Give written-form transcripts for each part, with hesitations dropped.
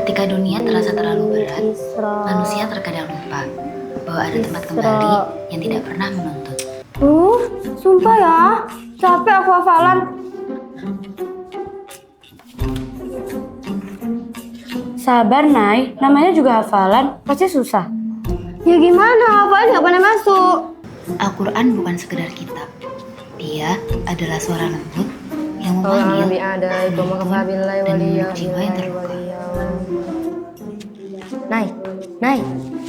Ketika dunia terasa terlalu berat, manusia terkadang lupa bahwa ada tempat kembali yang tidak pernah menuntut. Sumpah ya, capek aku hafalan. Sabar, Nay. Namanya juga hafalan, pasti susah. Ya gimana, hafalan nggak pernah masuk. Al-Quran bukan sekedar kitab. Dia adalah suara lembut yang memanggil menuntun jiwa yang terluka.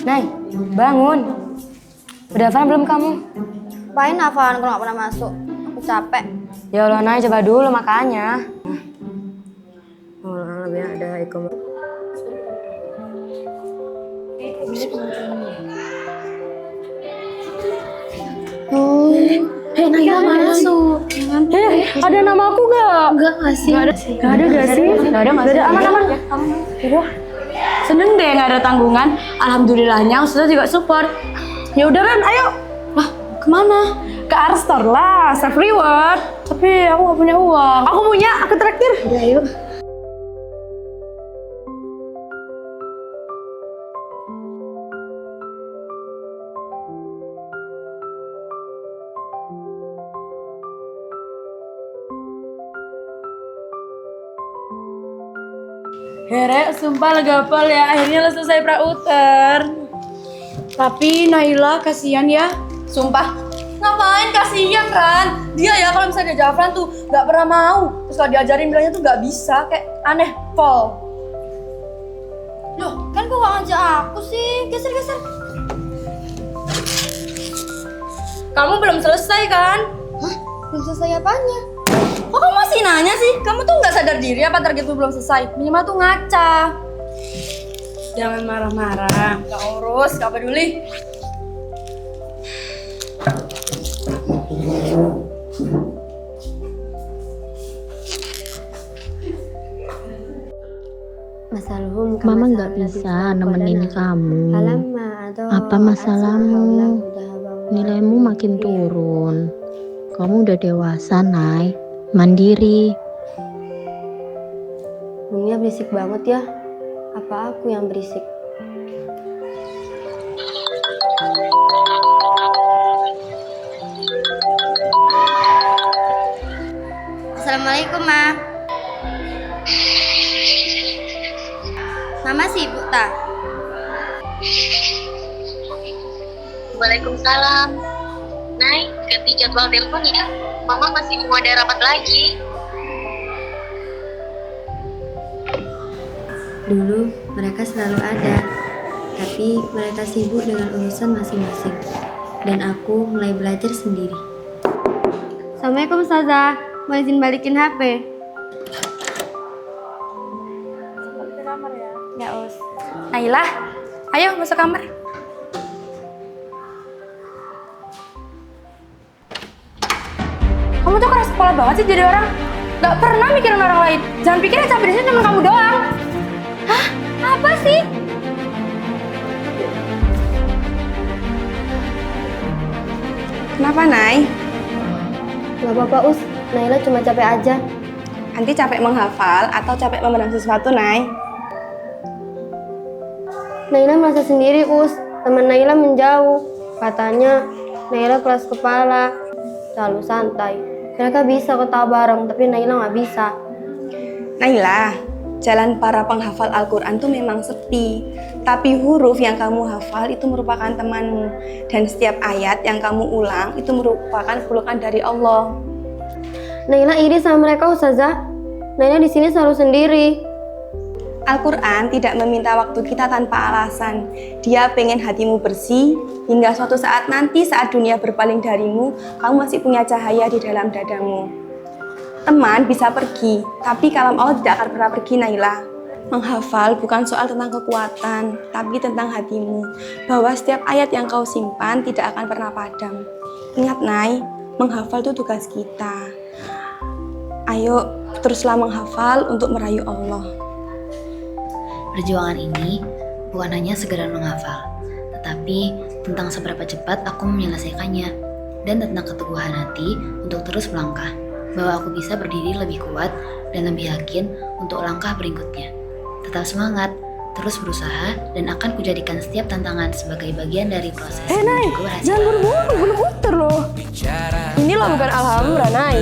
Nay, bangun. Udah hafalan belum kamu? Ngapain hafalan kalau nggak pernah masuk? Aku capek. Ya Allah, Nay, coba dulu makanya. Naya masuk. Ada nama aku gak? Enggak sih. Gak ada gak sih? Gak ada, aman. Udah. Seneng deh gak ada tanggungan. Alhamdulillahnya Ustazah juga support. Ya udah Ren, ayo. Lah, kemana? Ke Arstor lah, self reward. Tapi aku gak punya uang. Aku punya, aku traktir. Udah yuk. Here, sumpah lega pol ya. Akhirnya lo selesai prauter. Tapi Naila kasihan ya. Sumpah. Ngapain kasihan Ran? Dia ya kalau misalnya dia hafalan tuh gak pernah mau. Terus kalau diajarin bilangnya tuh gak bisa. Kayak aneh, Pol. Loh, kan kau gak ngajak aku sih. Geser. Kamu belum selesai kan? Hah? Belum selesai apanya? Kok kamu masih nanya sih? Kamu tuh gak sadar diri apa targetmu belum selesai? Minimal tuh ngaca. Jangan marah-marah. Gak urus, gak peduli. Mama nggak bisa nemenin kamu. Apa masalahmu? Nilaimu makin turun. Kamu udah dewasa, Nay. Mandiri. Dunia berisik banget ya. Apa aku yang berisik? Assalamualaikum, Ma. Mama sibuk tak? Waalaikumsalam. Nay, ganti jadwal telepon ya. Mama masih mau ada rapat lagi. Dulu mereka selalu ada, tapi mereka sibuk dengan urusan masing-masing. Dan aku mulai belajar sendiri. Assalamualaikum Ustazah, mau izin balikin HP? Ke kamar ya? Ya Us. Naila, ayo masuk kamar. Kamu tuh keras kepala banget sih jadi orang. Gak pernah mikirin orang lain. Jangan pikir yang capek di sini cuma kamu doang. Hah? Apa sih? Kenapa, Nay? Gak apa-apa Us, Naila cuma capek aja. Nanti capek menghafal atau capek memendam sesuatu, Nay? Naila merasa sendiri Us, teman Naila menjauh. Katanya Naila keras kepala, selalu santai. Mereka bisa ketawa bareng, tapi Naila nggak bisa. Naila, jalan para penghafal Al-Quran tuh memang sepi. Tapi huruf yang kamu hafal itu merupakan temanmu. Dan setiap ayat yang kamu ulang itu merupakan khuluqan dari Allah. Naila iri sama mereka Ustazah. Naila di sini selalu sendiri. Al-Quran tidak meminta waktu kita tanpa alasan. Dia pengen hatimu bersih, hingga suatu saat nanti saat dunia berpaling darimu, kamu masih punya cahaya di dalam dadamu. Teman bisa pergi, tapi kalam Allah tidak akan pernah pergi, Naila. Menghafal bukan soal tentang kekuatan, tapi tentang hatimu. Bahwa setiap ayat yang kau simpan tidak akan pernah padam. Ingat, Nay, menghafal itu tugas kita. Ayo, teruslah menghafal untuk merayu Allah. Perjuangan ini bukan hanya sekedar menghafal, tetapi tentang seberapa cepat aku menyelesaikannya, dan tentang keteguhan hati untuk terus melangkah, bahwa aku bisa berdiri lebih kuat dan lebih yakin untuk langkah berikutnya. Tetap semangat, terus berusaha, dan akan kujadikan setiap tantangan sebagai bagian dari proses Nay, menuju keberhasilan. jangan buru-buru, belum muter loh. Ini loh bukan alhamdulillah, Nay.